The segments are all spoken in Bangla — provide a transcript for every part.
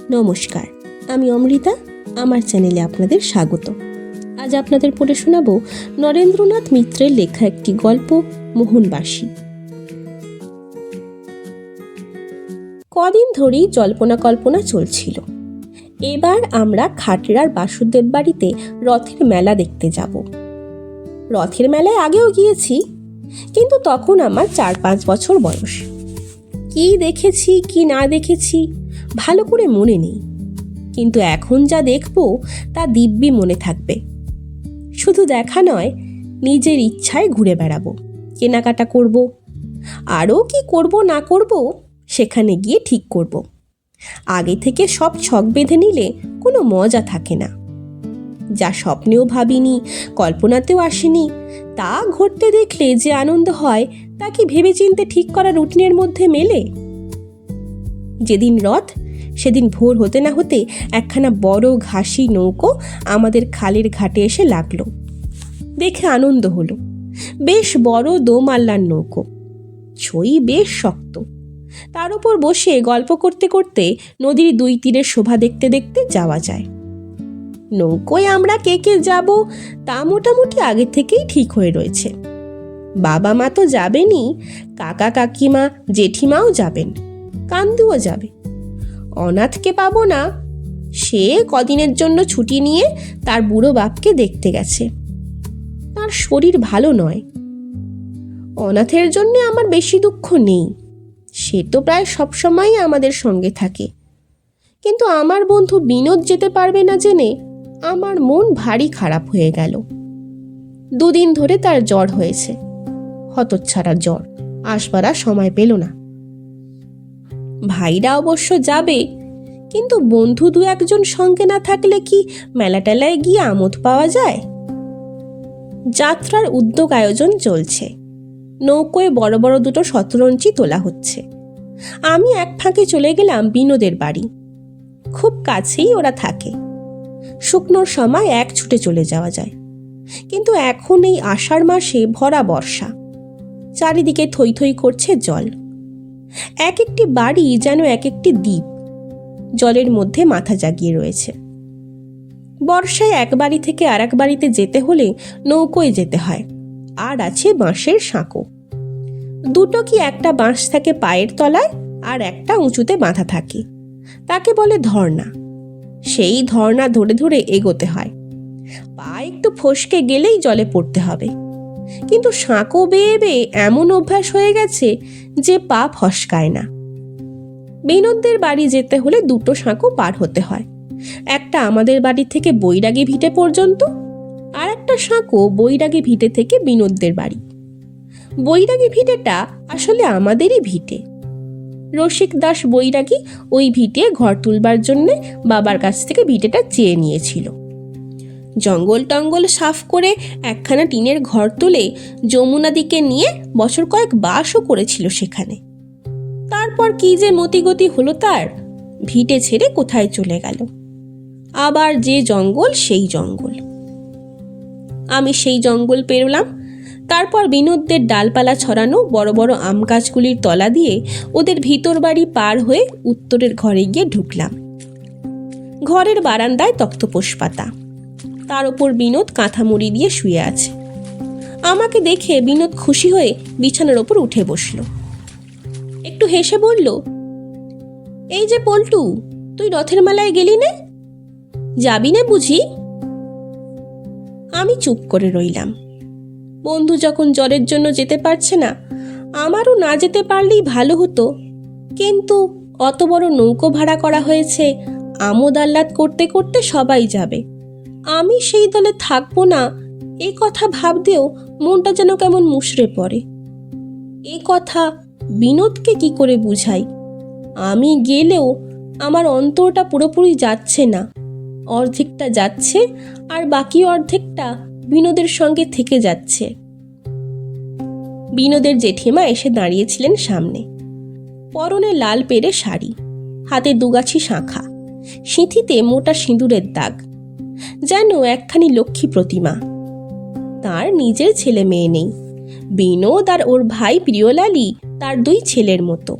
নমস্কার, আমি অমৃতা। আমার চ্যানেলে আপনাদের স্বাগত। আজ আপনাদের পড়ে শোনাব নরেন্দ্রনাথ মিত্রের লেখা একটি গল্প, মোহনবাসী। কদিন ধরেই জল্পনা কল্পনা চলছিল। এবার আমরা খাটড়ার বাসুদেব বাড়িতে রথের মেলা দেখতে যাব। রথের মেলায় আগেও গিয়েছি, কিন্তু তখন আমার 4-5 বছর বয়স। কি দেখেছি কি না দেখেছি ভালো করে মনে নেই, কিন্তু এখন যা দেখব তা দিব্যি মনে থাকবে। শুধু দেখা নয়, নিজের ইচ্ছায় ঘুরে বেড়াবো, কেনাকাটা করব, আরও কি করব না করব সেখানে গিয়ে ঠিক করব। আগে থেকে সব ছক বেঁধে নিলে কোনো মজা থাকে না। যা স্বপ্নেও ভাবিনি, কল্পনাতেও আসেনি, তা ঘটতে দেখলে যে আনন্দ হয় তা কি ভেবেচিন্তে ঠিক করা রুটিনের মধ্যে মেলে? যেদিন রথ, সেদিন ভোর হতে না হতে একখানা বড় ঘাসি নৌকো আমাদের খালের ঘাটে এসে লাগলো। দেখে আনন্দ হলো। বেশ বড় দোমাল্লার নৌকো, ছই বেশ শক্ত। তার উপর বসে গল্প করতে করতে নদীর 2 তীরের শোভা দেখতে দেখতে যাওয়া যায়। নৌকোয় আমরা কে কে যাব তা মোটামুটি আগে থেকেই ঠিক হয়ে রয়েছে। বাবা মা তো যাবেনই, কাকা কাকিমা জেঠিমাও যাবেন, কান্দুও যাবে। অনাথকে পাবো না, সে কদিনের জন্য ছুটি নিয়ে তার বুড়ো বাপকে দেখতে গেছে। তার শরীর ভালো নয়। অনাথের জন্য আমার বেশি দুঃখ নেই, সে তো প্রায় সবসময়ই আমাদের সঙ্গে থাকে। কিন্তু আমার বন্ধু বিনোদ যেতে পারবে না জেনে আমার মন ভারী খারাপ হয়ে গেল। 2 দিন ধরে তার জ্বর হয়েছে, হতচ্ছাড়া জ্বর, আসবার আর সময় পেল না। ভাইরা অবশ্য যাবে, কিন্তু বন্ধু 2-1 সঙ্গে না থাকলে কি মেলা টেলায় গিয়ে আমোদ পাওয়া যায়? যাত্রার উদ্যোগ আয়োজন চলছে। নৌকোয় বড় বড় 2 শতরঞ্চি তোলা হচ্ছে। আমি এক ফাঁকে চলে গেলাম বিনোদের বাড়ি। খুব কাছেই ওরা থাকে। শুকনোর সময় এক ছুটে চলে যাওয়া যায়, কিন্তু এখন এই আষাঢ় মাসে ভরা বর্ষা, চারিদিকে থই থই করছে জল। এক একটি বাড়ি যেন এক একটি দ্বীপ, জলের মধ্যে মাথা জাগিয়ে রয়েছে। বর্ষায় এক বাড়ি থেকে আর এক বাড়িতে যেতে হলে নৌকোয় যেতে হয়। আর আছে বাঁশের সাঁকো। 2 কি একটা বাঁশ থাকে পায়ের তলায়, আর একটা উঁচুতে বাঁধা থাকে, তাকে বলে ধর্না। সেই ধর্না ধরে ধরে এগোতে হয়। পা একটু ফসকে গেলেই জলে পড়তে হবে, কিন্তু সাঁকো বেয়ে বেয়ে এমন অভ্যাস হয়ে গেছে যে পা ফসকায় না। বিনোদদের বাড়ি যেতে হলে 2 সাঁকো পার হতে হয়। একটা আমাদের বাড়ি থেকে বৈরাগী ভিটে পর্যন্ত, আর একটা সাঁকো বৈরাগী ভিটে থেকে বিনোদদের বাড়ি। বৈরাগী ভিটেটা আসলে আমাদেরই ভিটে। রসিক দাস বৈরাগী ওই ভিটে ঘর তুলবার জন্যে বাবার কাছ থেকে ভিটেটা চেয়ে নিয়েছিল। জঙ্গল টঙ্গল সাফ করে একখানা টিনের ঘর তুলে যমুনাদিকে নিয়ে বছর কয়েক বাসও করেছিল সেখানে। তারপর কি যে মতিগতি হলো তার, ভিটে ছেড়ে কোথায় চলে গেল। আবার যে জঙ্গল সেই জঙ্গল। আমি সেই জঙ্গল পেরোলাম। তারপর বিনোদদের ডালপালা ছড়ানো বড় বড় আম গাছগুলির তলা দিয়ে ওদের ভিতর বাড়ি পার হয়ে উত্তরের ঘরে গিয়ে ঢুকলাম। ঘরের বারান্দায় তক্তপোষ পাতা, তার ওপর বিনোদ কাঁথা মুড়ি দিয়ে শুয়ে আছে। আমাকে দেখে বিনোদ খুশি হয়ে বিছানার ওপর উঠে বসল। একটু হেসে বলল, এই যে পল্টু, তুই রথের মেলায় গেলি না? যাবি না বুঝি? আমি চুপ করে রইলাম। বন্ধু যখন জ্বরের জন্য যেতে পারছে না, আমারও না যেতে পারলেই ভালো হতো। কিন্তু অত বড় নৌকো ভাড়া করা হয়েছে, আমোদ আহ্লাদ করতে করতে সবাই যাবে, আমি সেই দলে থাকবো না, এ কথা ভাবতেও মনটা যেন কেমন মুষড়ে পড়ে। এ কথা বিনোদকে কি করে বুঝাই? আমি গেলেও আমার অন্তরটা পুরোপুরি যাচ্ছে না, অর্ধেকটা যাচ্ছে আর বাকি অর্ধেকটা বিনোদের সঙ্গে থেকে যাচ্ছে। বিনোদের জেঠিমা এসে দাঁড়িয়েছিলেন সামনে। পরনে লাল পেরে শাড়ি, হাতে 2 গাছি শাঁখা, সিঁথিতে মোটা সিঁদুরের দাগ, যেন একখানি লক্ষ্মী প্রতিমা। তার নিজের ছেলে মেয়ে নেই। বিনোদ আর ওর ভাই প্রিয়লালী তার 2 ছেলের মতো।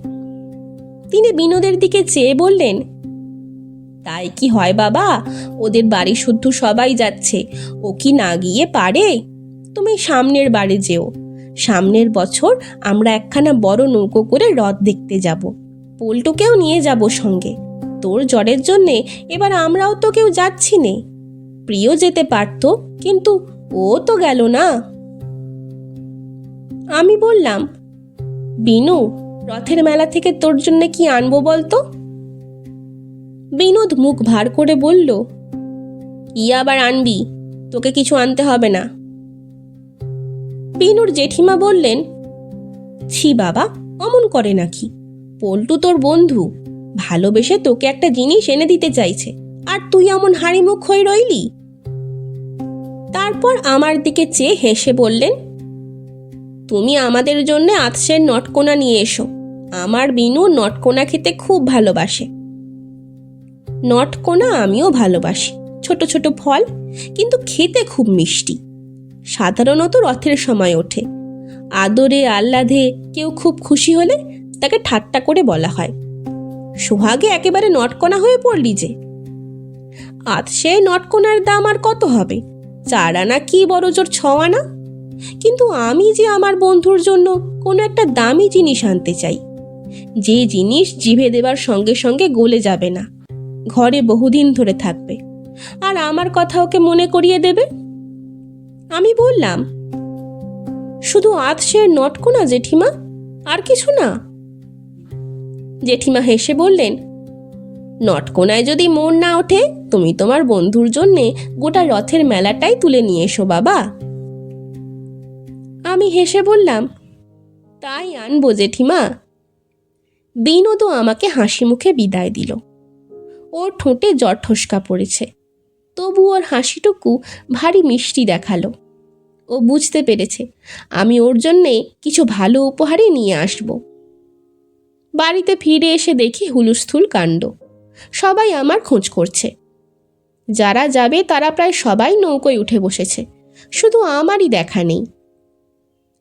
তিনি বিনোদের দিকে চেয়ে বললেন, তাই কি হয় বাবা? ওদের বাড়ি শুদ্ধ সবাই যাচ্ছে, ও কি না গিয়ে পারে? তুমি সামনের বাড়ি যেও। সামনের বছর আমরা একখানা বড় নৌকো করে হ্রদ দেখতে যাব। পল্টুকেও নিয়ে যাব সঙ্গে। তোর জ্বরের জন্যে এবার আমরাও তো কেউ যাচ্ছি নে। প্রিয় যেতে পারতো, কিন্তু ও তো গেল না। আমি বললাম, বিনু, রথের মেলা থেকে তোর জন্য কি আনবো বলতো? বিনোদ মুখ ভার করে বলল, ই আবার আনবি? তোকে কিছু আনতে হবে না। বিনুর জেঠিমা বললেন, ছি বাবা, অমন করে নাকি? পল্টু তোর বন্ধু, ভালোবেসে তোকে একটা জিনিস এনে দিতে চাইছে, আর তুই এমন হাড়ি মুখ হয়ে রইলি। তারপর আমার দিকে চেয়ে হেসে বললেন, তুমি আমাদের জন্য আতসের নটকোনা নিয়ে এসো। আমার বিনু নটকোনা খেতে খুব ভালোবাসে। নটকোনা আমিও ভালোবাসি, ছোট ছোট ফল, কিন্তু খেতে খুব মিষ্টি। সাধারণত রথের সময় ওঠে। আদরে আহ্লাদে কেউ খুব খুশি হলে তাকে ঠাট্টা করে বলা হয়, সোহাগে একেবারে নটকোনা হয়ে পড়লি যে। আতসে নটকোনার দাম আর কত হবে? 4 আনা কি বড় জোর 6 আনা। কিন্তু আমি যে আমার বন্ধুর জন্য কোনো একটা দামি জিনিস আনতে চাই, যে জিনিস জিভে দেবার সঙ্গে সঙ্গে গলে যাবে না, ঘরে বহুদিন ধরে থাকবে, আর আমার কথা ওকে মনে করিয়ে দেবে। আমি বললাম, শুধু আতসের নটকোনা জেঠিমা, আর কিছু না? জেঠিমা হেসে বললেন, নটকোনায় যদি মন না ওঠে, তুমি তোমার বন্ধুর জন্যে গোটা রথের মেলাটাই তুলে নিয়ে এসো বাবা। আমি হেসে বললাম, তাই আনবো জেঠিমা। বিনোদও আমাকে হাসি মুখে বিদায় দিল। ওর ঠোঁটে জ্বর ঠসকা পড়েছে, তবু ওর হাসিটুকু ভারী মিষ্টি দেখালো। ও বুঝতে পেরেছে আমি ওর জন্যে কিছু ভালো উপহারই নিয়ে আসব। বাড়িতে ফিরে এসে দেখি হুলুস্থুল কাণ্ড। সবাই আমার খোঁজ করছে। যারা যাবে তারা প্রায় সবাই নৌকোয় উঠে বসেছে, শুধু আমারই দেখা নেই।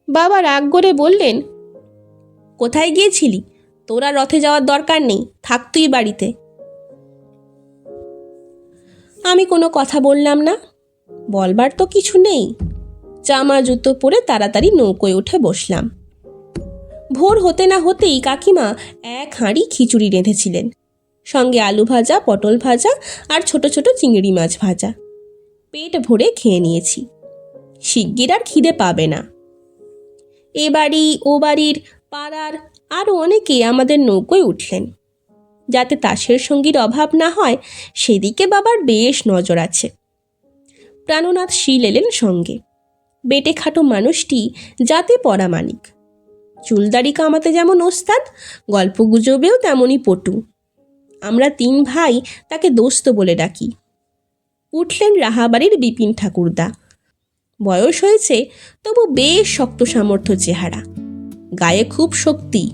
বাবা রাগ করে বললেন, কোথায় গিয়েছিলি? তোরা রথে যাওয়ার দরকার নেই, থাক তুই বাড়িতে। আমি কোনো কথা বললাম না, বলবার তো কিছু নেই। জামা জুতো পরে তাড়াতাড়ি নৌকোয় উঠে বসলাম। ভোর হতে না হতেই কাকিমা 1 হাঁড়ি খিচুড়ি রেঁধেছিলেন, সঙ্গে আলু ভাজা, পটল ভাজা আর ছোট ছোট চিংড়ি মাছ ভাজা। পেট ভরে খেয়ে নিয়েছি। শিগগির আর খিদে পাবে না। এ বাড়ি ও বাড়ির পাড়ার আরও অনেকে আমাদের নৌকোয় উঠলেন। যাতে তাসের সঙ্গীর অভাব না হয় সেদিকে বাবার বেশ নজর আছে। প্রাণনাথ শীল এলেন সঙ্গে। বেটে খাটো মানুষটি যাতে পরামানিক। চুলদাড়ি কামাতে যেমন ওস্তাদ, গল্পগুজবেও তেমনই পটু। আমরা 3 ভাই তাকে দোস্ত বলে ডাকি। উঠলেন রাহাবাড়ির বিপিন ঠাকুরদা। বয়স হয়েছে, তবু বেশ শক্ত সামর্থ্য চেহারা, গায়ে খুব শক্তি,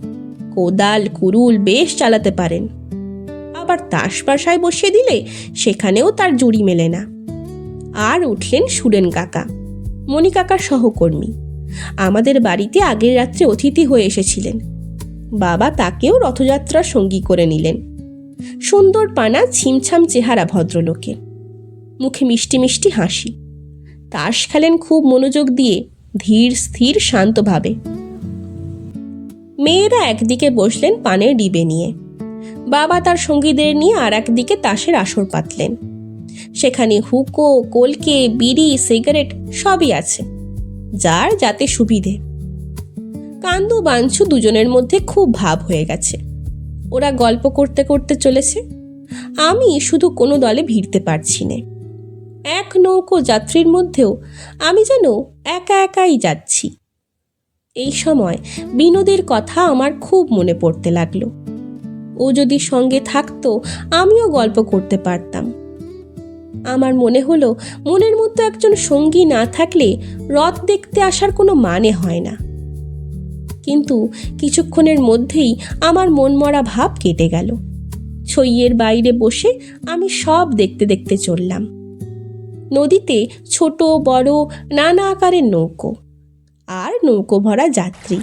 কোদাল কুরুল বেশ চালাতে পারেন। আবার তাস পাশায় বসিয়ে দিলে সেখানেও তার জুড়ি মেলে না। আর উঠলেন সুরেন কাকা, মণি কাকার সহকর্মী। আমাদের বাড়িতে আগের রাত্রে অতিথি হয়ে এসেছিলেন। বাবা তাকেও রথযাত্রার সঙ্গী করে নিলেন। সুন্দর পানা, ছিমছাম চেহারা ভদ্রলোকে, মুখে মিষ্টি মিষ্টি হাসি। তাস খেলেন খুব মনোযোগ দিয়ে, ধীর স্থির শান্তভাবে। মেয়েরা একদিকে বসলেন পানের ডিবে নিয়ে, বাবা তার সঙ্গীদের নিয়ে আর একদিকে তাসের আসর পাতলেন। সেখানে হুকো, কলকে, বিড়ি, সিগারেট সবই আছে, যার যাতে সুবিধে। কান্দু বাঞ্ছু দুজনের মধ্যে খুব ভাব হয়ে গেছে। ওরা গল্প করতে করতে চলেছে। আমি শুধু কোনো দলে ভিড়তে পারছি না। 1 নৌকো যাত্রীর মধ্যেও আমি যেন একা একাই যাচ্ছি। এই সময় বিনোদের কথা আমার খুব মনে পড়তে লাগলো। ও যদি সঙ্গে থাকতো আমিও গল্প করতে পারতাম। আমার মনে হলো, মনের মধ্যে একজন সঙ্গী না থাকলে রথ দেখতে আসার কোনো মানে হয় না। কিন্তু কিছুক্ষণের মধ্যেই আমার মনমরা ভাব কেটে গেল। ছইয়ের বাইরে বসে আমি সব দেখতে দেখতে চললাম। নদীতে ছোট বড় নানা আকারের নৌকো, আর নৌকো ভরা যাত্রী।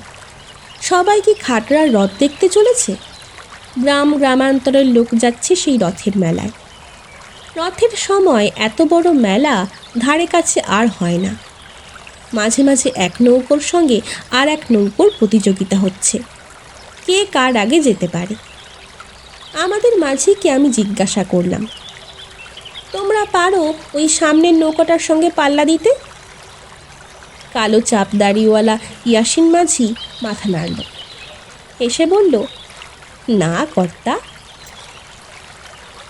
সবাই কি খাটরার রথ দেখতে চলেছে? গ্রামান্তরের লোক যাচ্ছে সেই রথের মেলায়। রথের সময় এত বড় মেলা ধারে কাছে আর হয় না। মাঝে মাঝে এক নৌকোর সঙ্গে আর এক নৌকোর প্রতিযোগিতা হচ্ছে, কে কার আগে যেতে পারে। আমাদের মাঝিকে আমি জিজ্ঞাসা করলাম, তোমরা পারো ওই সামনের নৌকাটার সঙ্গে পাল্লা দিতে? কালো চাপদাড়িওয়ালা ইয়াসিন মাঝি মাথা নাড়ল, এসে বলল, না কর্তা।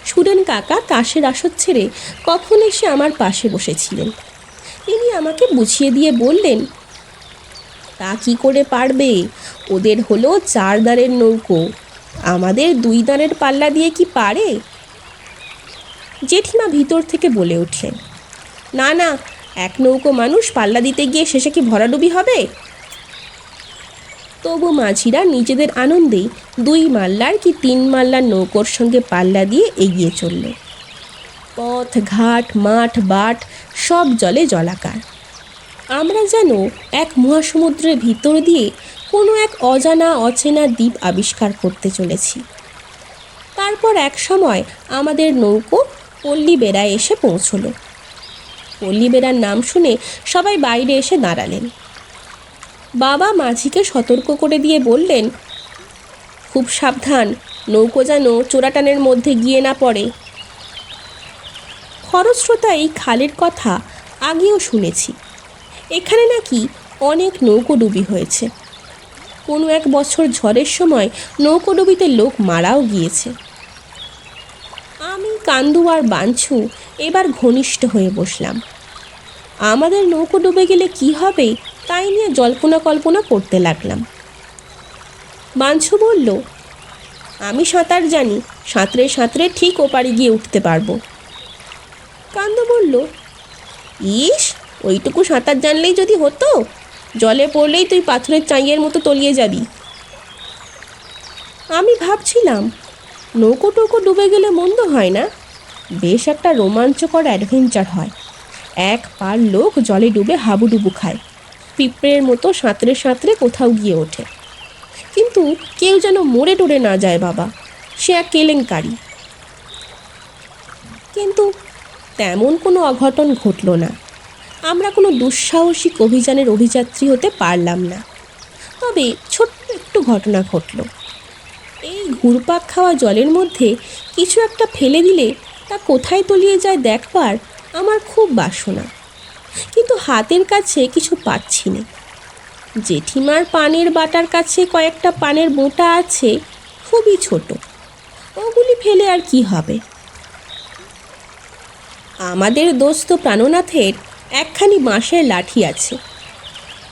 সুরেন কাকা তাসের আসর ছেড়ে কখন এসে আমার পাশে বসেছিলেন। তিনি আমাকে বুঝিয়ে দিয়ে বললেন, তা কি করে পারবে, ওদের হলো 4 দাঁড়ের নৌকো, আমাদের 2 দাঁড়ের পাল্লা দিয়ে কি পারে? জেঠিমা ভিতর থেকে বলে উঠলেন, না না, এক নৌকো মানুষ পাল্লা দিতে গিয়ে শেষে কি ভরাডুবি হবে? তবু মাঝিরা নিজেদের আনন্দেই 2 মাল্লার কি 3 মাল্লার নৌকোর সঙ্গে পাল্লা দিয়ে এগিয়ে চলল। পথ ঘাট মাঠ বাট সব জলে জলাকার। আমরা যেন এক মহাসমুদ্রের ভিতর দিয়ে কোনো এক অজানা অচেনা দ্বীপ আবিষ্কার করতে চলেছি। তারপর এক সময় আমাদের নৌকো পল্লীবেড়ায় এসে পৌঁছলো। পল্লীবেড়ার নাম শুনে সবাই বাইরে এসে দাঁড়ালেন। বাবা মাঝিকে সতর্ক করে দিয়ে বললেন, খুব সাবধান, নৌকো যেন চোরাটানের মধ্যে গিয়ে না পড়ে। খরস্রোতা এই খালের কথা আগেও শুনেছি। এখানে নাকি অনেক নৌকোডুবি হয়েছে। কোনো এক বছর ঝড়ের সময় নৌকোডুবিতে লোক মারাও গিয়েছে। আমি, কান্দু আর বাঞ্ছু এবার ঘনিষ্ঠ হয়ে বসলাম। আমাদের নৌকো ডুবে গেলে কি হবে তাই নিয়ে জল্পনা কল্পনা করতে লাগলাম। বাঞ্ছু বলল, আমি সাঁতার জানি, সাঁতরে সাঁতরে ঠিক ওপারে গিয়ে উঠতে পারবো। কান্দু বলল, ইস, ওইটুকু সাঁতার জানলেই যদি হতো, জলে পড়লেই তুই পাথরের চাঁইয়ের মতো তলিয়ে যাবি। আমি ভাবছিলাম, নৌকো টৌকো ডুবে গেলে মন্দ হয় না, বেশ একটা রোমাঞ্চকর অ্যাডভেঞ্চার হয়। এক পার লোক জলে ডুবে হাবুডুবু খায়, পিঁপড়ের মতো সাঁতরে সাঁতরে কোথাও গিয়ে ওঠে। কিন্তু কেউ যেন মরে টরে না যায় বাবা, সে এক কেলেঙ্কারি। কিন্তু তেমন কোনো অঘটন ঘটল না। আমরা কোনো দুঃসাহসিক অভিযানের অভিযাত্রী হতে পারলাম না। তবে ছোট্ট একটু ঘটনা ঘটল। এই ঘুরপাক খাওয়া জলের মধ্যে কিছু একটা ফেলে দিলে তা কোথায় তলিয়ে যায় দেখবার আমার খুব বাসনা, কিন্তু হাতের কাছে কিছু পাচ্ছি না। জেঠিমার পানের বাটার কাছে কয়েকটা পানের বোঁটা আছে, খুবই ছোট, ওগুলি ফেলে আর কি হবে। আমাদের দোস্ত প্রাণনাথের একখানি বাঁশের লাঠি আছে,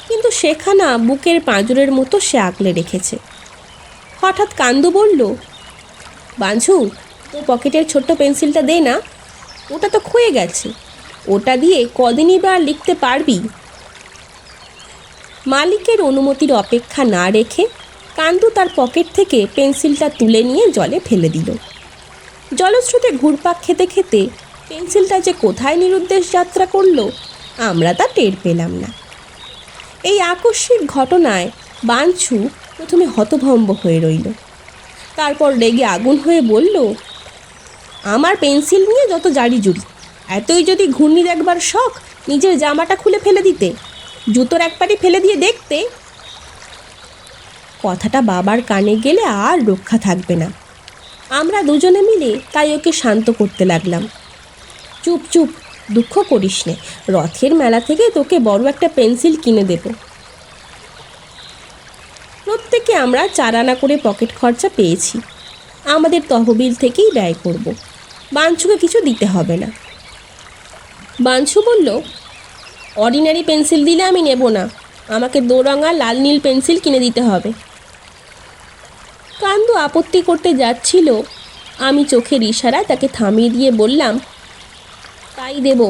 কিন্তু সেখানা বুকের পাঁজরের মতো সে আগলে রেখেছে। হঠাৎ কান্দু বলল, বাঞ্ছু, তো পকেটের ছোট্ট পেন্সিলটা দে না, ওটা তো ক্ষয়ে গেছে, ওটা দিয়ে কদিনই বা লিখতে পারবি। মালিকের অনুমতির অপেক্ষা না রেখে কান্দু তার পকেট থেকে পেন্সিলটা তুলে নিয়ে জলে ফেলে দিল। জলস্রোতে ঘুরপাক খেতে খেতে পেন্সিলটা যে কোথায় নিরুদ্দেশ যাত্রা করলো আমরা তা টের পেলাম না। এই আকস্মিক ঘটনায় বাঞ্ছু প্রথমে হতভম্ব হয়ে রইল, তারপর রেগে আগুন হয়ে বলল, আমার পেন্সিল নিয়ে যত জারি জুড়ি, এতই যদি ঘূর্ণি দেখবার শখ, নিজের জামাটা খুলে ফেলে দিতে, জুতোর এক পাটি ফেলে দিয়ে দেখতে। কথাটা বাবার কানে গেলে আর রক্ষা থাকবে না। আমরা দুজনে মিলে তাই ওকে শান্ত করতে লাগলাম। চুপ চুপ, দুঃখ করিস নে, রথের মেলা থেকে তোকে বড় একটা পেন্সিল কিনে দেব। প্রত্যেকে আমরা 4 আনা করে পকেট খরচা পেয়েছি, আমাদের তহবিল থেকেই ব্যয় করব, বাঞ্ছুকে কিছু দিতে হবে না। বাঞ্ছু বলল, অর্ডিনারি পেন্সিল দিলে আমি নেব না, আমাকে 2 রঙা লাল নীল পেন্সিল কিনে দিতে হবে। কান্দু আপত্তি করতে যাচ্ছিল, আমি চোখের ইশারায় তাকে থামিয়ে দিয়ে বললাম, তাই দেব।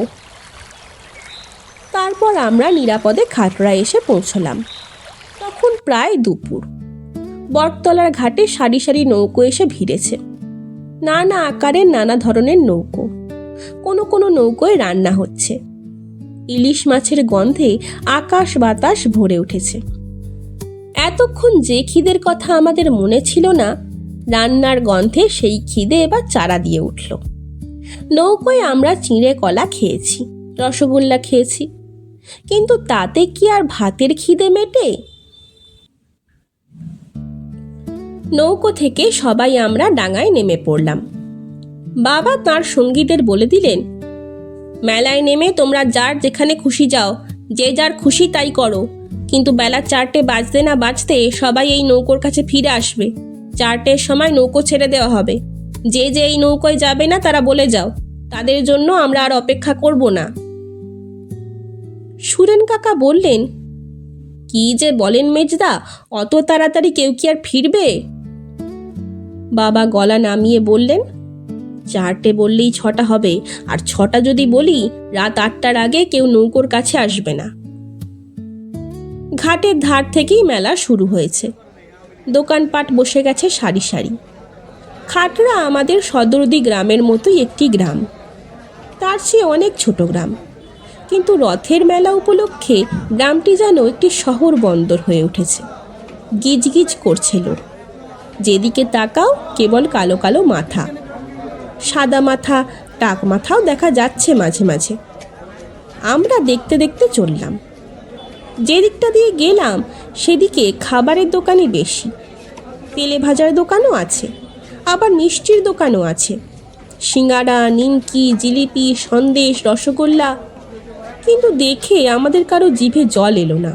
তারপর আমরা নিরাপদে খাটড়ায় এসে পৌঁছলাম। তখন প্রায় দুপুর। বটতলার ঘাটে সারি সারি নৌকো এসে ভিড়েছে, নানা আকারের নানা ধরনের নৌকো। কোনো কোনো নৌকোয় রান্না হচ্ছে। ইলিশ মাছের গন্ধে আকাশ বাতাস ভরে উঠেছে। এতক্ষণ যে খিদের কথা আমাদের মনে ছিল না, রান্নার গন্ধে সেই খিদে এবার চারা দিয়ে উঠল। নৌকোয় আমরা চিঁড়ে কলা খেয়েছি, রসগোল্লা খেয়েছি, কিন্তু তাতে কি আর ভাতের খিদে মেটে? নৌকো থেকে সবাই আমরা ডাঙায় নেমে পড়লাম। বাবা তার সঙ্গীদের বলে দিলেন, মেলায় নেমে তোমরা যার যেখানে খুশি যাও, যে যার খুশি তাই করো, কিন্তু বেলা 4টে বাজতে না বাজতে সবাই এই নৌকোর কাছে ফিরে আসবে। 4টের সময় নৌকো ছেড়ে দেওয়া হবে। যে যে এই নৌকোয় যাবে না তারা বলে যাও, তাদের জন্য আমরা আর অপেক্ষা করব না। সুরেন কাকা বললেন, কি যে বলেন মেজদা, অত তাড়াতাড়ি কেউ কি আর ফিরবে? বাবা গলা নামিয়ে বললেন, 4টে বললেই 6টা হবে, আর 6টা যদি বলি রাত 8টার আগে কেউ নৌকোর কাছে আসবে না। ঘাটের ধার থেকেই মেলা শুরু হয়েছে। দোকানপাট বসে গেছে সারি সারি। খাটরা আমাদের সদরদি গ্রামের মতোই একটি গ্রাম, তার চেয়ে অনেক ছোট গ্রাম, কিন্তু রথের মেলা উপলক্ষে গ্রামটি যেন একটি শহর বন্দর হয়ে উঠেছে। গিজগিজ করছে লোক, যেদিকে তাকাও কেবল কালো কালো মাথা, সাদা মাথা, টাক মাথাও দেখা যাচ্ছে মাঝে মাঝে। আমরা দেখতে দেখতে চললাম। যে দিকটা দিয়ে গেলাম সেদিকে খাবারের দোকানই বেশি। তেলে ভাজার দোকানও আছে, আবার মিষ্টির দোকানও আছে, সিঙ্গাড়া, নিমকি, জিলিপি, সন্দেশ, রসগোল্লা। কিন্তু দেখে আমাদের কারো জিভে জল এলো না।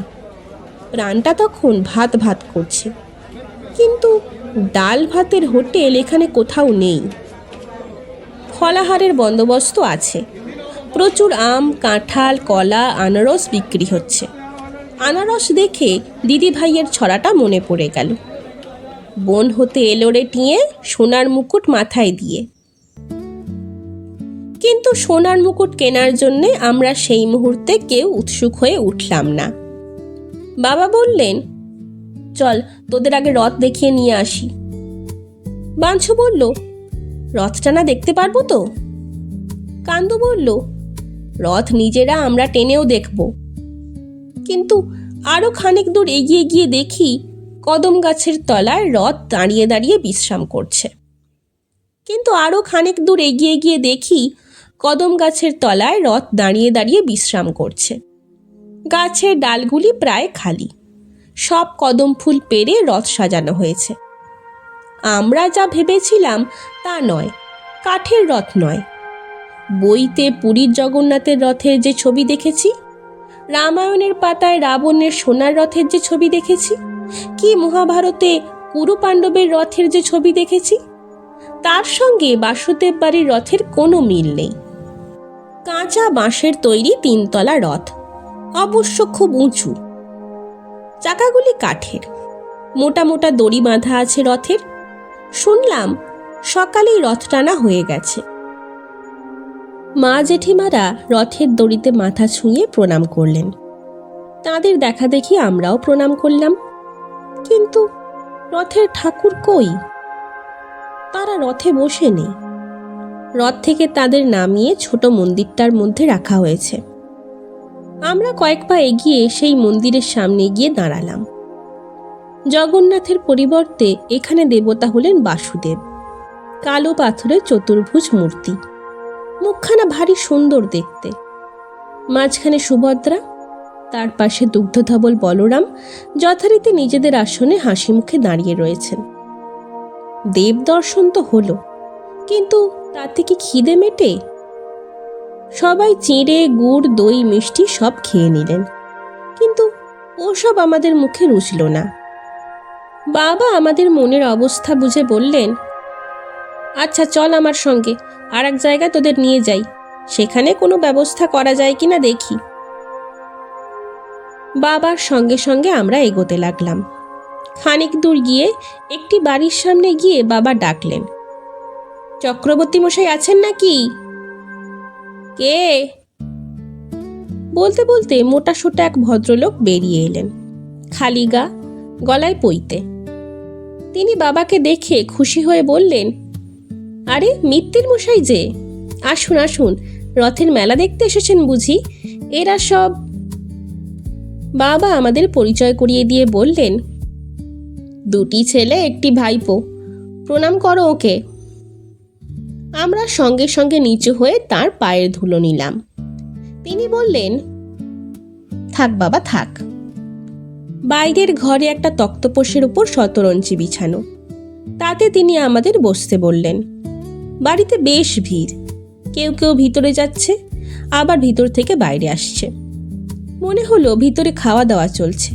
প্রাণটা তখন ভাত ভাত করছে, কিন্তু ডাল ভাতের হোটেল এখানে কোথাও নেই। ফলাহারের বন্দোবস্ত আছে, প্রচুর আম, কাঁঠাল, কলা, আনারস বিক্রি হচ্ছে। আনারস দেখে দিদি ভাইয়ের ছড়াটা মনে পড়ে গেল, বন হতে এলো রে টিয়ে, সোনার মুকুট মাথায় দিয়ে। কিন্তু সোনার মুকুট কেনার জন্যে আমরা সেই মুহূর্তে কেউ উৎসুক হয়ে উঠলাম না। বাবা বললেন, চল তোদের আগে রথ দেখিয়ে নিয়ে আসি। বাঞ্ছু বলল, রথটা না দেখতে পারবো তো? কান্দু বলল, রথ নিজেরা আমরা টেনেও দেখব। কিন্তু আরো খানিক দূর এগিয়ে গিয়ে দেখি কদম গাছের তলায় রথ দাঁড়িয়ে দাঁড়িয়ে বিশ্রাম করছে। কিন্তু আরো খানিক দূর এগিয়ে গিয়ে দেখি কদম গাছের তলায় রথ দাঁড়িয়ে দাঁড়িয়ে বিশ্রাম করছে। গাছের ডালগুলি প্রায় খালি, সব কদম ফুল পেরে রথ সাজানো হয়েছে। আমরা যা ভেবেছিলাম তা নয়, কাঠের রথ নয়। বইতে পুরীর জগন্নাথের রথের যে ছবি দেখেছি, রামায়ণের পাতায় রাবণের সোনার রথের যে ছবি দেখেছি, কি মহাভারতে কুরু পাণ্ডবের রথের যে ছবি দেখেছি, তার সঙ্গে বাসুদেব বাড়ির রথের কোনো মিল নেই। কাঁচা বাঁশের তৈরি 3তলা রথ, অবশ্য খুব উঁচু। চাকাগুলি কাঠের, মোটা মোটা দড়ি বাঁধা আছে রথের। শুনলাম সকালেই রথ টানা হয়ে গেছে। মা জেঠিমারা রথের দড়িতে মাথা ছুঁয়ে প্রণাম করলেন। তাদের দেখা দেখি আমরাও প্রণাম করলাম। কিন্তু রথের ঠাকুর কই? তারা রথে বসে নেই। রথ থেকে তাদের নামিয়ে ছোট মন্দিরটার মধ্যে রাখা হয়েছে। আমরা কয়েক পা এগিয়ে সেই মন্দিরের সামনে গিয়ে দাঁড়ালাম। জগন্নাথের পরিবর্তে এখানে দেবতা হলেন বাসুদেব, কালো পাথরের চতুর্ভুজ মূর্তি, মুখখানা ভারী সুন্দর দেখতে। মাঝখানে সুভদ্রা, তার পাশে দুগ্ধধবল বলরাম যথারীতি নিজেদের আসনে হাসি মুখে দাঁড়িয়ে রয়েছেন। দেব দর্শন তো হলো, কিন্তু তাতে কি খিদে মেটে? সবাই চিঁড়ে, গুড়, দই, মিষ্টি সব খেয়ে নিলেন, কিন্তু ওসব আমাদের মুখে রুচল না। বাবা আমাদের মনের অবস্থা বুঝে বললেন, আচ্ছা চল আমার সঙ্গে, আর এক জায়গায় তোদের নিয়ে যাই, সেখানে কোনো ব্যবস্থা করা যায় কিনা দেখি। বাবার সঙ্গে সঙ্গে আমরা এগোতে লাগলাম। খানিক দূর গিয়ে একটি বাড়ির সামনে গিয়ে বাবা ডাকলেন, চক্রবর্তী মশাই আছেন নাকি? কে? বলতে বলতে মোটা সোটা এক ভদ্রলোক বেরিয়ে এলেন, খালি গা, গলায় পইতে। তিনি বাবাকে দেখে খুশি হয়ে বললেন, আরে মিত্তির মশাই যে, আসুন আসুন, রথের মেলা দেখতে এসেছেন বুঝি? এরা সব। বাবা আমাদের পরিচয় করিয়ে দিয়ে বললেন, 2টি ছেলে, একটি ভাইপো, প্রণাম করো ওকে। আমরা সঙ্গে সঙ্গে নিচু হয়ে তার পায়ের ধুলো নিলাম। তিনি বললেন, থাক বাবা থাক। বাইরের ঘরে একটা তক্তপোষের উপর শতরঞ্চি বিছানো, তাতে তিনি আমাদের বসতে বললেন। বাড়িতে বেশ ভিড়, কেউ কেউ ভিতরে যাচ্ছে, আবার ভিতর থেকে বাইরে আসছে। মনে হলো ভিতরে খাওয়া দাওয়া চলছে।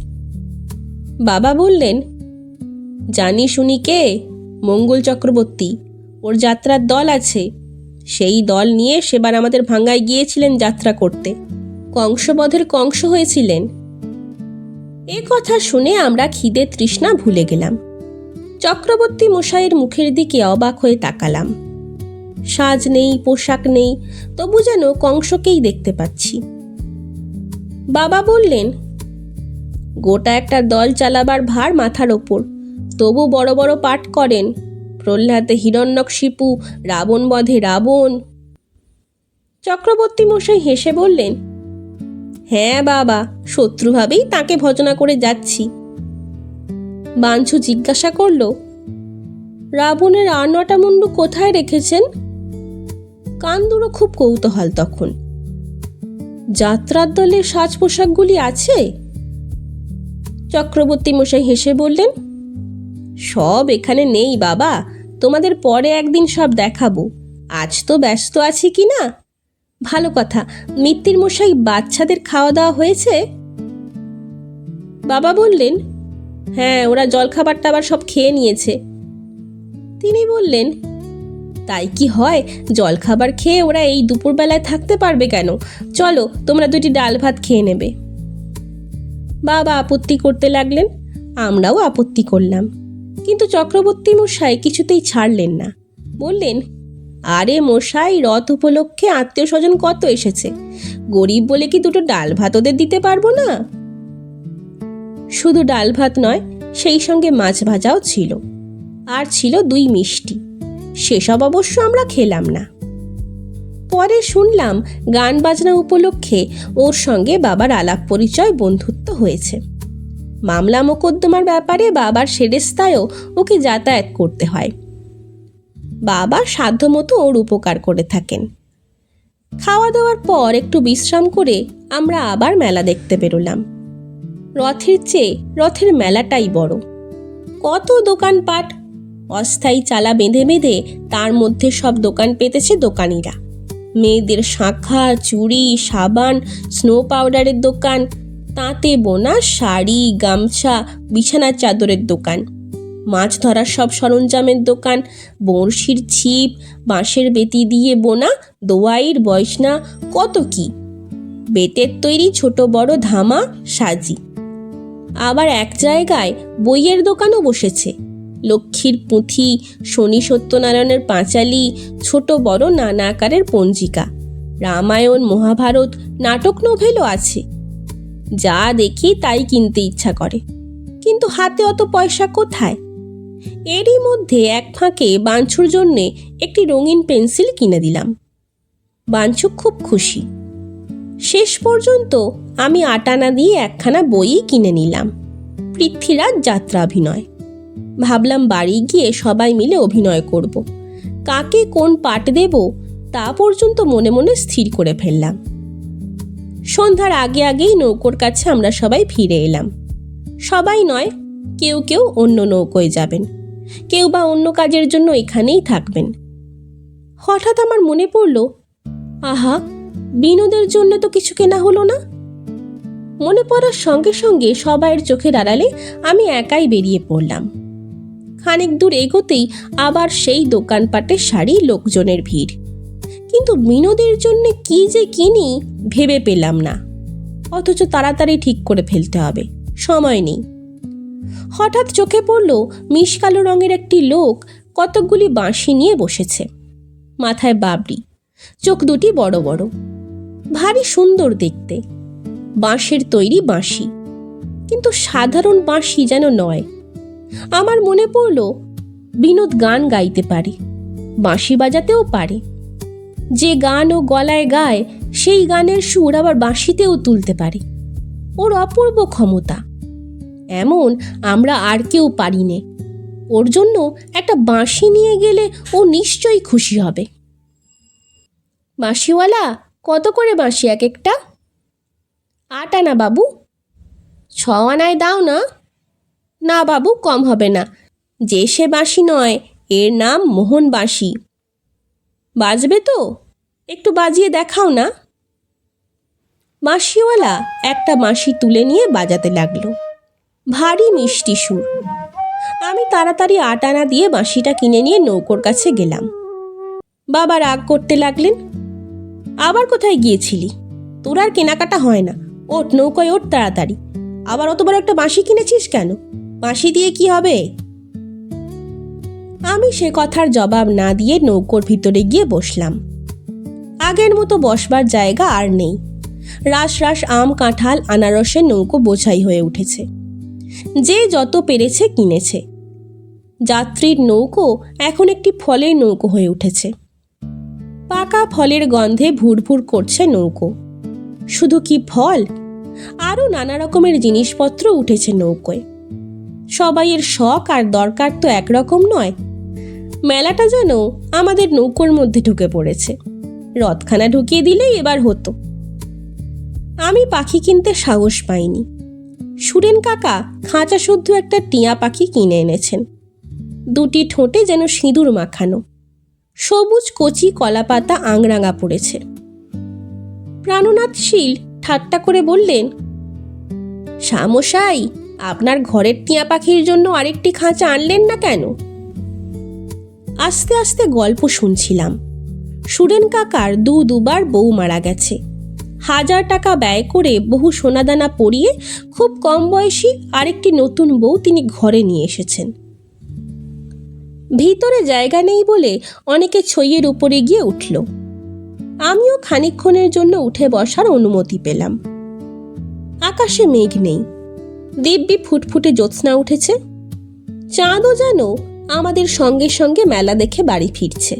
বাবা বললেন, জানিস উনি কে? মঙ্গল চক্রবর্তী, ওর যাত্রার দল আছে। সেই দল নিয়ে সেবার আমাদের ভাঙ্গায় গিয়েছিলেন যাত্রা করতে, কংসবধের কংস হয়েছিলেন। এ কথা শুনে আমরা খিদে তৃষ্ণা ভুলে গেলাম। চক্রবর্তী মশাইয়ের মুখের দিকে অবাক হয়ে তাকালাম। সাজ নেই, পোশাক নেই, তবু যেন কংসকেই দেখতে পাচ্ছি। বাবা বললেন, গোটা একটা দল চালাবার ভার মাথার ওপর, তবু বড় বড় পাঠ করেন। প্রহ্লাদে হিরণ্যকশিপু, রাবণ বধে রাবণ। চক্রবর্তী মশাই হেসে বললেন, হ্যাঁ বাবা, শত্রুভাবেই তাকে ভজনা করে যাচ্ছি। বাঞ্ছু জিজ্ঞাসা করল, রাবণের আর 9টা মুন্ডু কোথায় রেখেছেন? কান্দুরও খুব কৌতূহল তখন। যাত্রার দলের সাজ পোশাকগুলি আছে? চক্রবর্তী মশাই হেসে বললেন, সব এখানে নেই বাবা, তোমাদের পরে একদিন সব দেখাবো, আজ তো ব্যস্ত আছি কি না। ভালো কথা, মিত্তির মশাই, বাচ্চাদের খাওয়া দাওয়া হয়েছে? বাবা বললেন, হ্যাঁ, ওরা জলখাবারটা আবার সব খেয়ে নিয়েছে। তিনি বললেন, তাই কি হয়, জলখাবার খেয়ে ওরা এই দুপুরবেলায় থাকতে পারবে কেন? চলো, তোমরা 2টি ডাল ভাত খেয়ে নেবে। বাবা আপত্তি করতে লাগলেন, আমরাও আপত্তি করলাম, কিন্তু চক্রবর্তী মশাই কিছুতেই ছাড়লেন না। বললেন, আরে মশাই, রথ উপলক্ষে আত্মীয় স্বজন কত এসেছে, গরিব বলে কি 2টো ডাল ভাত ওদের দিতে পারবো না? শুধু ডাল ভাত নয়, সেই সঙ্গে মাছ ভাজাও ছিল, আর ছিল 2 মিষ্টি। সেসব অবশ্য আমরা খেলাম না। পরে শুনলাম গান বাজনা উপলক্ষে ওর সঙ্গে বাবার আলাপ পরিচয়, বন্ধুত্ব হয়েছে। মামলা মোকদ্দমার ব্যাপারে বাবার সেরেস্তায়ও ওকে যাতায়াত করতে হয়। বাবা সাধ্যমতো ওর উপকার করে থাকেন। খাওয়া দাওয়ার পর একটু বিশ্রাম করে আমরা আবার মেলা দেখতে বেরোলাম। রথের চেয়ে রথের মেলাটাই বড়। কত দোকানপাট, অস্থায়ী চালা বেঁধে বেঁধে তার মধ্যে সব দোকান পেতেছে দোকানিরা। মেয়েদের শাঁখা, চুড়ি, সাবান, স্নো পাউডারের দোকান, তাঁতে বোনা শাড়ি, গামছা, বিছানার চাদরের দোকান, মাছ ধরার সব সরঞ্জামের দোকান, বড়শির ছিপ, বাঁশের বেতি দিয়ে বোনা দোয়াইর বয়সনা, কত কি, বেতের তৈরি ছোট বড় ধামা, সাজি। আবার এক জায়গায় বইয়ের দোকানও বসেছে। লক্ষ্মীর পুঁথি, শনি সত্যনারায়ণের পাঁচালি, ছোট বড় নানা আকারের পঞ্জিকা, রামায়ণ, মহাভারত, নাটক, নোভেলও আছে। যা দেখি তাই কিনতে ইচ্ছা করে, কিন্তু হাতে অত পয়সা কোথায়? এরই মধ্যে এক ফাঁকে বাঞ্ছুর জন্যে একটি রঙিন পেন্সিল কিনে দিলাম। বাঞ্ছু খুব খুশি। শেষ পর্যন্ত আমি 8 আনা দিয়ে একখানা বই কিনে নিলাম, পৃথ্বীরাজ যাত্রাভিনয়। ভাবলাম বাড়ি গিয়ে সবাই মিলে অভিনয় করব। কাকে কোন পাঠ দেব তা পর্যন্ত মনে মনে স্থির করে ফেললাম। সন্ধ্যার আগে আগেই নৌকোর কাছে আমরা সবাই ফিরে এলাম। সবাই নয়, কেউ কেউ অন্য নৌকোয় যাবেন, কেউ বা অন্য কাজের জন্য এখানেই থাকবেন। হঠাৎ আমার মনে পড়ল, আহা, বিনোদের জন্য তো কিছু কেনা হলো না। মনে পড়ার সঙ্গে সঙ্গে সবাইয়ের চোখের আড়ালে আমি একাই বেরিয়ে পড়লাম। খানিক দূর এগোতেই আবার সেই দোকানপাটে সারি, লোকজনের ভিড়। কিন্তু বিনোদের জন্য কি যে কিনি ভেবে পেলাম না, অথচ তাড়াতাড়ি ঠিক করে ফেলতে হবে, সময় নেই। হঠাৎ চোখে পড়ল মিশকালো রঙের একটি লোক কতকগুলি বাঁশি নিয়ে বসেছে। মাথায় বাবরি, চোখ 2টি বড় বড়, ভারী সুন্দর দেখতে। বাঁশের তৈরি বাঁশি, কিন্তু সাধারণ বাঁশি যেন নয়। আমার মনে পড়ল বিনোদ গান গাইতে পারে, বাঁশি বাজাতেও পারে। যে গান ও গলায় গায় সেই গানের সুর আবার বাঁশিতেও তুলতে পারে। ওর অপূর্ব ক্ষমতা, এমন আমরা আর কেউ পারি নে। ওর জন্য একটা বাঁশি নিয়ে গেলে ও নিশ্চয়ই খুশি হবে। বাঁশিওয়ালা, কত করে বাঁশি এক একটা? 8 আনা বাবু। 6 আনায় দাও না। না বাবু, কম হবে না। যে সে বাঁশি নয়, এর নাম মোহন বাঁশি। বাজবে তো? একটু বাজিয়ে দেখাও না। বাঁশিওয়ালা একটা বাঁশি তুলে নিয়ে বাজাতে লাগলো। ভারী মিষ্টি সুর। আমি তাড়াতাড়ি 8 আনা দিয়ে বাঁশিটা কিনে নিয়ে নৌকোর কাছে গেলাম। বাবা রাগ করতে লাগলেন। আবার কোথায় গিয়েছিলি? তোর আর কেনাকাটা হয় না। ওঠ, নৌকায় ওঠ তাড়াতাড়ি। আবার অত বড় একটা বাঁশি কিনেছিস কেন? বাঁশি দিয়ে কি হবে? আমি সে কথার জবাব না দিয়ে নৌকোর ভিতরে গিয়ে বসলাম। আগের মতো বসবার জায়গা আর নেই। রাস রাস আম, কাঁঠাল, আনারসের নৌকো বোঝাই হয়ে উঠেছে। যে যত পেরেছে কিনেছে। যাত্রীর নৌকো এখন একটি ফলের নৌকো হয়ে উঠেছে। পাকা ফলের গন্ধে ভুরভুর করছে নৌকো। শুধু কি ফল, আরও নানা রকমের জিনিসপত্র উঠেছে নৌকোয়। সবাইয়ের শখ আর দরকার তো একরকম নয়। মেলাটা যেন আমাদের নৌকোর মধ্যে ঢুকে পড়েছে। রথখানা ঢুকিয়ে দিলেই এবার হতো। আমি পাখি কিনতে সাহস পাইনি। সুরেন কাকা খাঁচা শুদ্ধ একটা টিয়া পাখি কিনে এনেছেন। দুটি ঠোঁটে যেন সিঁদুর মাখানো। সবুজ কচি কলাপাতা আংরাঙা পড়েছে। প্রাণনাথ শীল ঠাট্টা করে বললেন, শামশাই, আপনার ঘরের টিয়া পাখির জন্য আরেকটি খাঁচা আনলেন না কেন? আস্তে আস্তে গল্প শুনছিলাম। সুরেন কাকার দুবার বউ মারা গেছে। 1000 টাকা ব্যয় করে বহু সোনাদানা পরিয়ে খুব কম বয়সী আরেকটি নতুন বউ তিনি ঘরে নিয়ে এসেছেন। ভিতরে জায়গা নেই বলে অনেকে ছইয়ের উপরে গিয়ে উঠল। আমিও খানিকক্ষণের জন্য উঠে বসার অনুমতি পেলাম। আকাশে মেঘ নেই। দিব্যি ফুটফুটে জ্যোৎস্না উঠেছে। চাঁদও যেন আমাদের সঙ্গে সঙ্গে মেলা দেখে বাড়ি ফিরছে।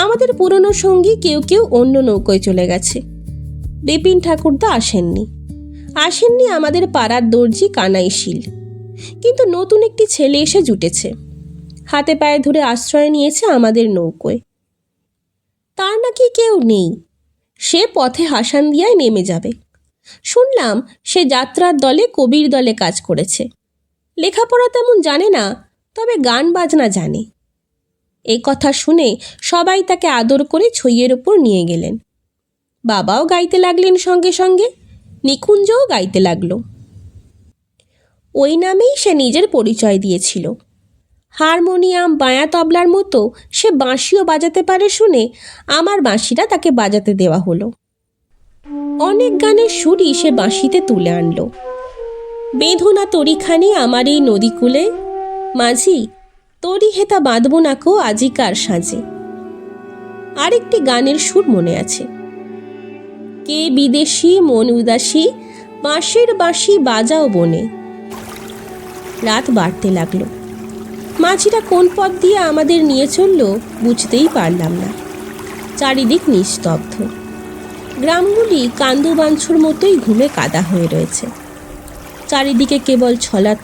আমাদের পুরনো সঙ্গী কেউ কেউ অন্য নৌকোয় চলে গেছে। বিপিন ঠাকুরদা আসেননি আমাদের পাড়ার দর্জি কানাই শীল। কিন্তু নতুন একটি ছেলে এসে জুটেছে। হাতে পায়ে ধরে আশ্রয় নিয়েছে আমাদের নৌকোয়। তার নাকি কেউ নেই। সে পথে হাসান দিয়ায় নেমে যাবে। শুনলাম সে যাত্রার দলে, কবির দলে কাজ করেছে। লেখাপড়া তেমন জানে না, তবে গান বাজনা জানে। এই কথা শুনে সবাই তাকে আদর করে ছইয়ের ওপর নিয়ে গেলেন। বাবাও গাইতে লাগলেন সঙ্গে সঙ্গে। নিকুঞ্জও গাইতে লাগলো। ওই নামেই সে নিজের পরিচয় দিয়েছিল। হারমোনিয়াম, বায়া তবলার মতো সে বাঁশিও বাজাতে পারে শুনে আমার বাঁশিটা তাকে বাজাতে দেওয়া হলো। অনেক গানের সুরই সে বাঁশিতে তুলে আনলো। বেঁধো না তরিখানি আমার এই নদীকূলে, মাঝি তরি হেতা বাঁধব নাকো আজিকার সাজে। আরেকটি গানের সুর মনে আছে, কে বিদেশি মন উদাসী, বাঁশের বাঁশি বাজাও বনে। রাত বাড়তে লাগলো। মাঝিরা কোন পথ দিয়ে আমাদের নিয়ে চলল বুঝতেই পারলাম না। চারিদিক নিস্তব্ধ। গ্রামগুলি কান্দুবাঞ্ছুর মতোই ঘুমে কাদা হয়ে রয়েছে। চারিদিকে কেবল ছলাৎ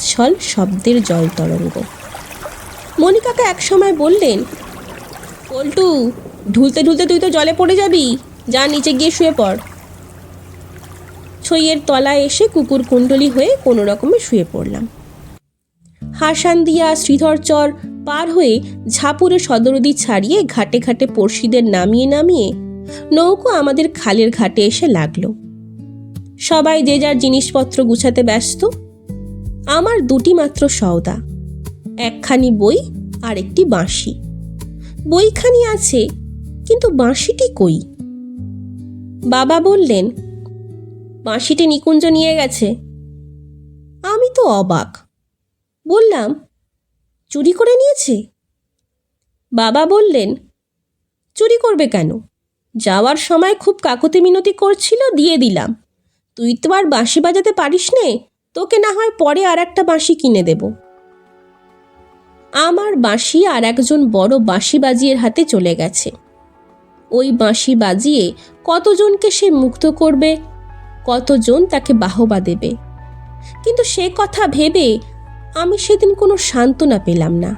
ছল শব্দের জল তরঙ্গ। মণিকাকা একসময় বললেন, পল্টু, ঢুলতে ঢুলতে তুই তো জলে পড়ে যাবি, যা নিচে গিয়ে শুয়ে পড়। ছইয়ের তলায় এসে কুকুর কুণ্ডলি হয়ে কোনো রকমে শুয়ে পড়লাম। হাসানদিয়া, শ্রীধরচর পার হয়ে ঝাপুরে সদরদি ছাড়িয়ে ঘাটে ঘাটে পড়শিদের নামিয়ে নামিয়ে নৌকো আমাদের খালের ঘাটে এসে লাগলো। সবাই যে যার জিনিসপত্র গুছাতে ব্যস্ত। আমার দুটি মাত্র সওদা, একখানি বই আর একটি বাঁশি। বইখানি আছে, কিন্তু বাঁশিটি কই? বাবা বললেন, বাঁশিটি নিকুঞ্জ নিয়ে গেছে। আমি তো অবাক। বললাম, চুরি করে নিয়েছে? বাবা বললেন, চুরি করবে কেন? যাওয়ার সময় খুব কাকুতি মিনতি করছিল, দিয়ে দিলাম। তুই তো আর বাঁশি বাজাতে পারিস নে, তোকে না হয় পরে আর একটা বাঁশি কিনে দেব। আমার বাঁশি আর একজন বড় বাঁশি বাজিয়ের হাতে চলে গেছে। ওই বাঁশি বাজিয়ে কতজনকে সে মুক্ত করবে, কতজন তাকে বাহবা দেবে। কিন্তু সে কথা ভেবে আমি সেদিন কোনো সান্ত্বনা পেলাম না।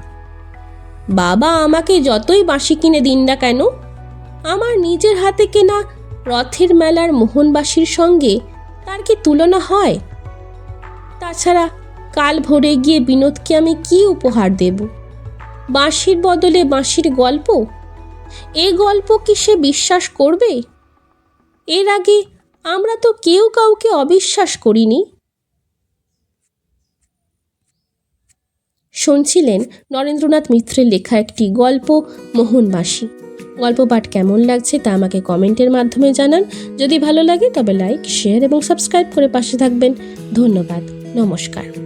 বাবা আমাকে যতই বাঁশি কিনে দিন না কেন, আমার নিজের হাতে কেনা রথের মেলার মোহনবাসীর সঙ্গে তার কি তুলনা হয়? তাছাড়া কাল ভোরে গিয়ে বিনোদকে আমি কি উপহার দেব? বাঁশির বদলে বাঁশির গল্প? এ গল্প কি সে বিশ্বাস করবে? এর আগে আমরা তো কেউ কাউকে অবিশ্বাস করিনি। শুনছিলেন নরেন্দ্রনাথ মিত্রের লেখা একটি গল্প, মোহনবাসী। গল্প পাঠ কেমন লাগছে তা আমাকে কমেন্টের মাধ্যমে জানান। যদি ভালো লাগে তবে লাইক, শেয়ার এবং সাবস্ক্রাইব করে পাশে থাকবেন। ধন্যবাদ। নমস্কার।